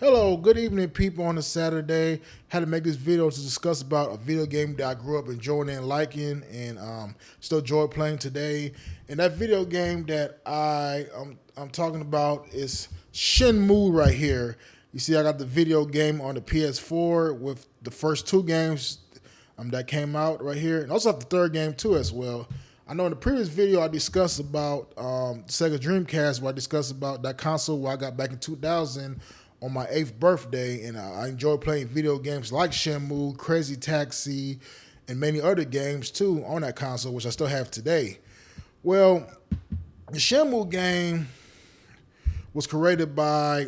Hello, good evening, people. On a Saturday, had to make this video to discuss about a video game that I grew up enjoying and liking, and still enjoy playing today. And that video game that I'm talking about is Shenmue right here. You see, I got the video game on the PS4 with the first two games that came out right here, and also have the third game too as well. I know in the previous video I discussed about Sega Dreamcast, where I discussed about that console where I got back in 2000 on my 8th birthday, and I enjoy playing video games like Shenmue, Crazy Taxi, and many other games too on that console, which I still have today. Well, the Shenmue game was created by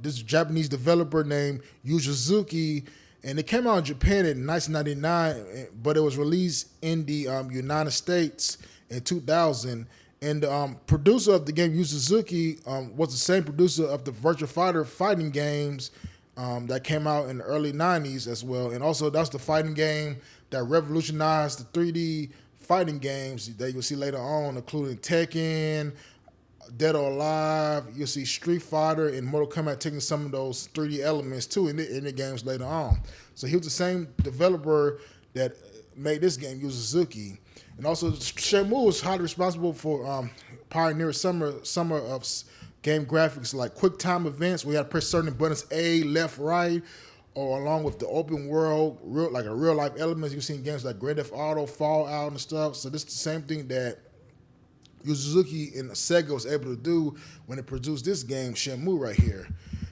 this Japanese developer named Yu Suzuki, and it came out in Japan in 1999, but it was released in the United States in 2000. And the producer of the game, Yu Suzuki, was the same producer of the Virtua Fighter fighting games that came out in the early 90s as well. And also, that's the fighting game that revolutionized the 3D fighting games that you'll see later on, including Tekken, Dead or Alive. You'll see Street Fighter and Mortal Kombat taking some of those 3D elements too in the games later on. So he was the same developer that made this game, Yu Suzuki. And also, Shenmue was highly responsible for pioneering summer of game graphics like quick time events where you had to press certain buttons, A, left, right, or along with the open world, like a real life elements you see in games like Grand Theft Auto, Fallout, and stuff. So this is the same thing that Yu Suzuki and Sega was able to do when it produced this game, Shenmue, right here.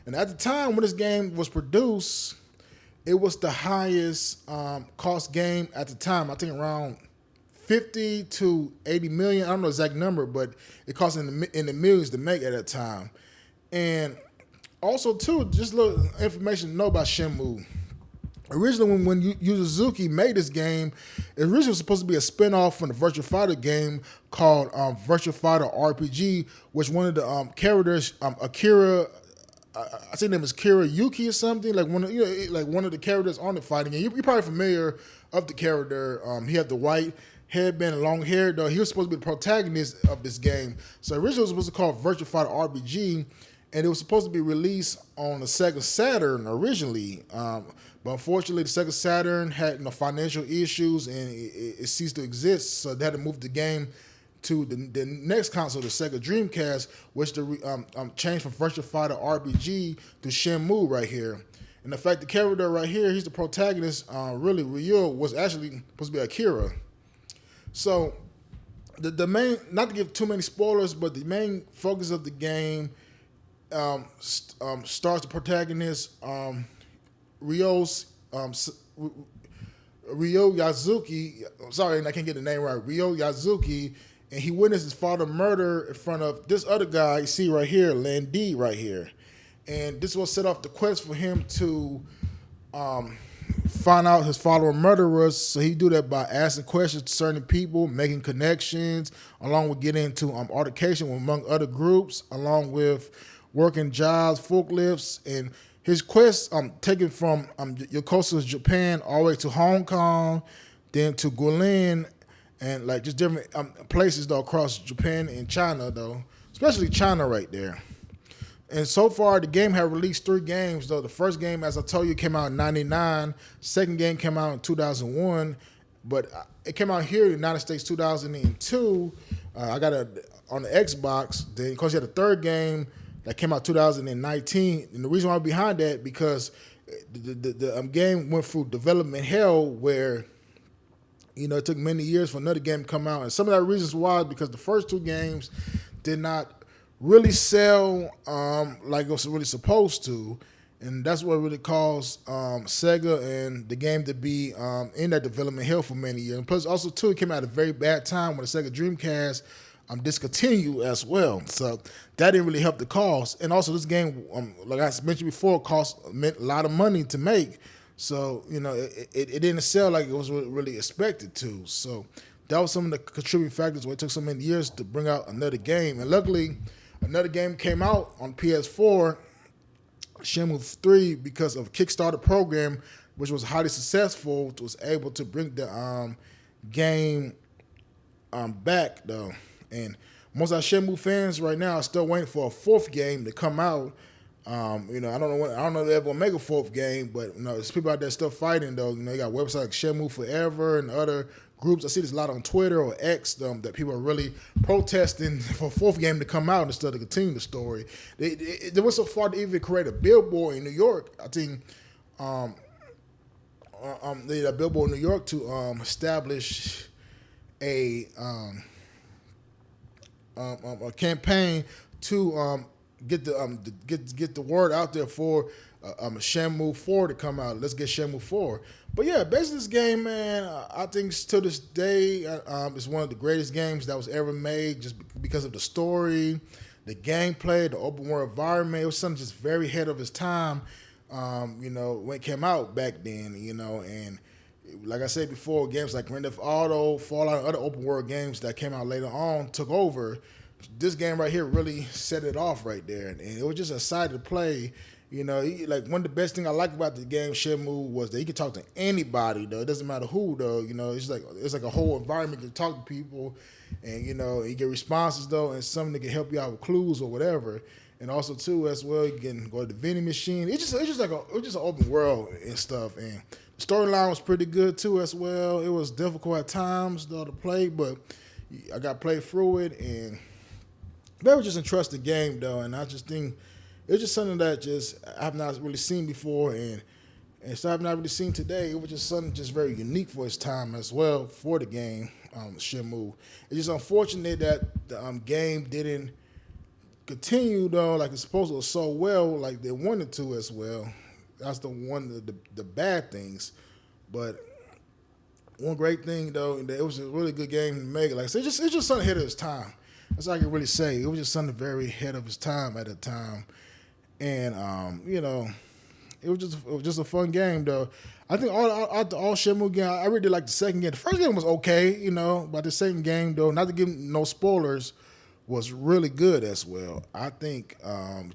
And at the time when this game was produced, it was the highest cost game at the time. I think around 50 to 80 million. I don't know the exact number, but it cost in the millions to make at that time. And also, too, just a little information to know about Shenmue. Originally, when Yu Suzuki made this game, it originally was supposed to be a spinoff from the Virtua Fighter game called Virtua Fighter RPG, which one of the characters, Akira, I think his name is Kira Yuki or something, like one of the characters on the fighting game. You're probably familiar of the character. He had the white headband and long hair, though. He was supposed to be the protagonist of this game. So originally it was supposed to be called Virtua Fighter RPG, and it was supposed to be released on the Sega Saturn originally. But unfortunately, the Sega Saturn had financial issues and it ceased to exist. So they had to move the game to the next console, the Sega Dreamcast, which changed from Virtua Fighter RPG to Shenmue right here. And the fact the character right here, he's the protagonist, really, Ryu, was actually supposed to be Akira. So the main, not to give too many spoilers, but the main focus of the game stars the protagonist, Ryo Yazuki. Sorry, I can't get the name right. Ryo Yazuki, and he witnessed his father murder in front of this other guy you see right here, Landy right here. And this will set off the quest for him to find out his father murderers. So he do that by asking questions to certain people, making connections, along with getting into altercation among other groups, along with working jobs, forklifts, and his quest taken from Yokosuka, Japan, all the way to Hong Kong, then to Guilin, and like just different places though across Japan and China though, especially China right there. And so far, the game had released 3 games, though. The first game, as I told you, came out in 99. Second game came out in 2001. But it came out here in the United States 2002. I got it on the Xbox. Then, of course, you had a third game that came out 2019. And the reason why I'm behind that, because the game went through development hell where, it took many years for another game to come out. And some of that reasons why is because the first 2 games did not really sell like it was really supposed to, and that's what really caused Sega and the game to be in that development hell for many years. And plus, also too, it came out at a very bad time when the Sega Dreamcast discontinued as well, so that didn't really help the cause. And also, this game, like I mentioned before, cost a lot of money to make, so it didn't sell like it was really expected to. So that was some of the contributing factors why it took so many years to bring out another game. And luckily, another game came out on PS4, Shenmue 3, because of a Kickstarter program, which was highly successful, was able to bring the game back, though. And most of our Shenmue fans right now are still waiting for a 4th game to come out. I don't know if they're ever gonna make a fourth game, but there's people out there still fighting though. You got websites like Shenmue Forever and other groups. I see this a lot on Twitter or X that people are really protesting for a fourth game to come out instead of continue the story. They went so far to even create a billboard in New York. I think they had a billboard in New York to establish a campaign to get the word out there for Shenmue 4 to come out. Let's get Shenmue 4. But yeah, basically this game, man, I think to this day, it's one of the greatest games that was ever made just because of the story, the gameplay, the open world environment. It was something just very ahead of its time, when it came out back then, and like I said before, games like Grand Theft Auto, Fallout, and other open world games that came out later on took over. This game right here really set it off right there, and it was just exciting to play. Like one of the best things I like about the game Shenmue was that you can talk to anybody though. It doesn't matter who though. It's like a whole environment to talk to people, and you get responses though, and something that can help you out with clues or whatever. And also too as well, you can go to the vending machine. It's just an open world and stuff. And the storyline was pretty good too as well. It was difficult at times though to play, but I got played through it, and that was just a trusted game though. And I just think it's just something that just I have not really seen before, and so I've not really seen today. It was just something just very unique for its time as well for the game, Shenmue. It's just unfortunate that the game didn't continue though, like it's supposed to so well, like they wanted to as well. That's the bad things. But one great thing though, it was a really good game to make. Like I said, it's just something ahead of its time. That's all I can really say. It was just something very ahead of its time at the time. And it was just a fun game though. I think all Shenmue games, I really did like the second game. The first game was okay, but the second game though, not to give no spoilers, was really good as well. I think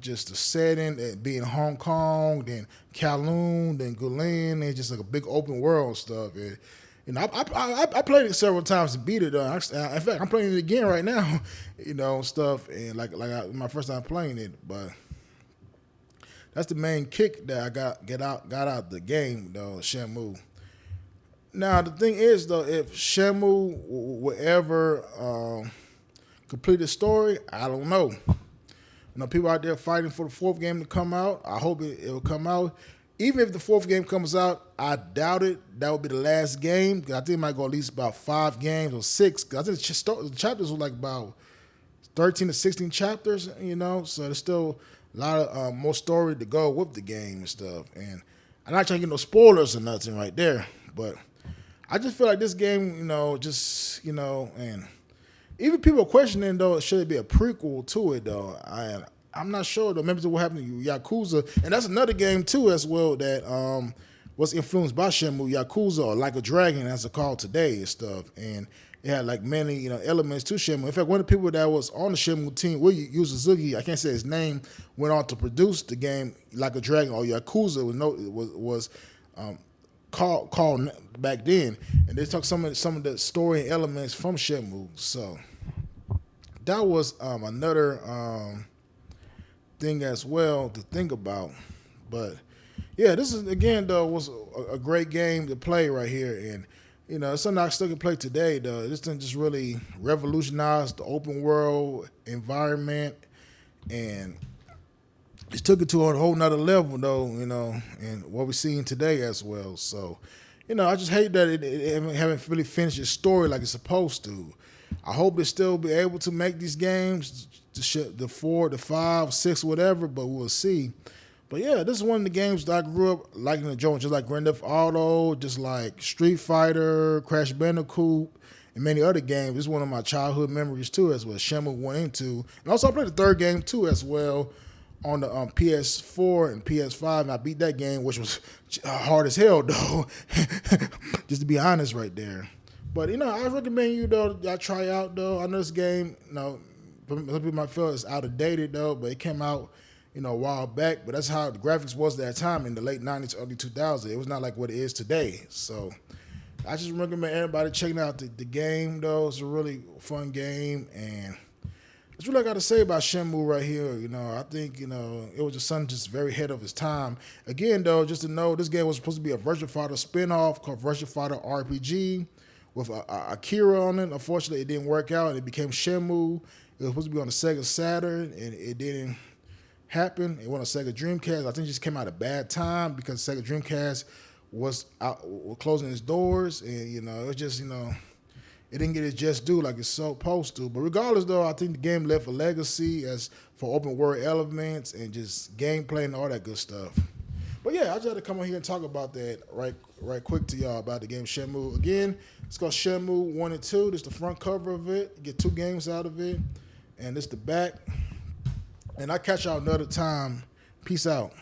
just the setting, being Hong Kong, then Kowloon, then Guilin, and just like a big open world stuff. And I played it several times to beat it. In fact, I'm playing it again right now, stuff. And my first time playing it, but that's the main kick that I got out the game though, Shenmue. Now the thing is though, if Shenmue will ever complete the story, I don't know. People out there fighting for the fourth game to come out. I hope it will come out. Even if the fourth game comes out, I doubt it. That will be the last game. I think it might go at least about 5 games or 6. Cause I think the chapters were like about 13 to 16 chapters, So there's still a lot of more story to go with the game and stuff. And I'm not trying to get no spoilers or nothing right there. But I just feel like this game, and even people are questioning though, should it be a prequel to it though? I'm not sure though. Maybe what happened to Yakuza, and that's another game too as well that was influenced by Shenmue, Yakuza or Like a Dragon as it's called today and stuff. And it had like many elements to Shenmue. In fact, one of the people that was on the Shenmue team, Yu Suzuki, I can't say his name, went on to produce the game Like a Dragon or Yakuza was called back then, and they took some of the story elements from Shenmue. So that was another thing as well to think about. But yeah, this is again though was a great game to play right here, and it's something I still can play today though. This thing just really revolutionized the open world environment, and just took it to a whole nother level though, and what we're seeing today as well. So, I just hate that it haven't really finished its story like it's supposed to. I hope they still be able to make these games, the 4, the 5, 6, whatever, but we'll see. But yeah, this is one of the games that I grew up liking to enjoy, just like Grand Theft Auto, just like Street Fighter, Crash Bandicoot, and many other games. This is one of my childhood memories too, as well. Shenmue 1 and 2. And also I played the third game too as well on the PS4 and PS5, and I beat that game, which was hard as hell though, just to be honest right there. But, I recommend you, though, y'all try out, though. I know this game, some people might feel it's out of dated, though, but it came out, a while back. But that's how the graphics was at that time in the late 90s, early 2000s. It was not like what it is today. So I just recommend everybody checking out the game, though. It's a really fun game. And That's what I got to say about Shenmue right here. I think it was just something just very ahead of his time. Again, though, just to know, this game was supposed to be a Virtua Fighter spinoff called Virtua Fighter RPG with Akira on it. Unfortunately, it didn't work out. It became Shenmue. It was supposed to be on the Sega Saturn, and it didn't happen. It went on Sega Dreamcast. I think it just came out at a bad time because Sega Dreamcast was closing its doors, and it was just it didn't get its just due like it's supposed to. But regardless, though, I think the game left a legacy as for open world elements and just gameplay and all that good stuff. But yeah, I just had to come on here and talk about that right quick to y'all about the game Shenmue. Again, it's called Shenmue 1 and 2. This is the front cover of it. You get 2 games out of it. And this is the back. And I'll catch y'all another time. Peace out.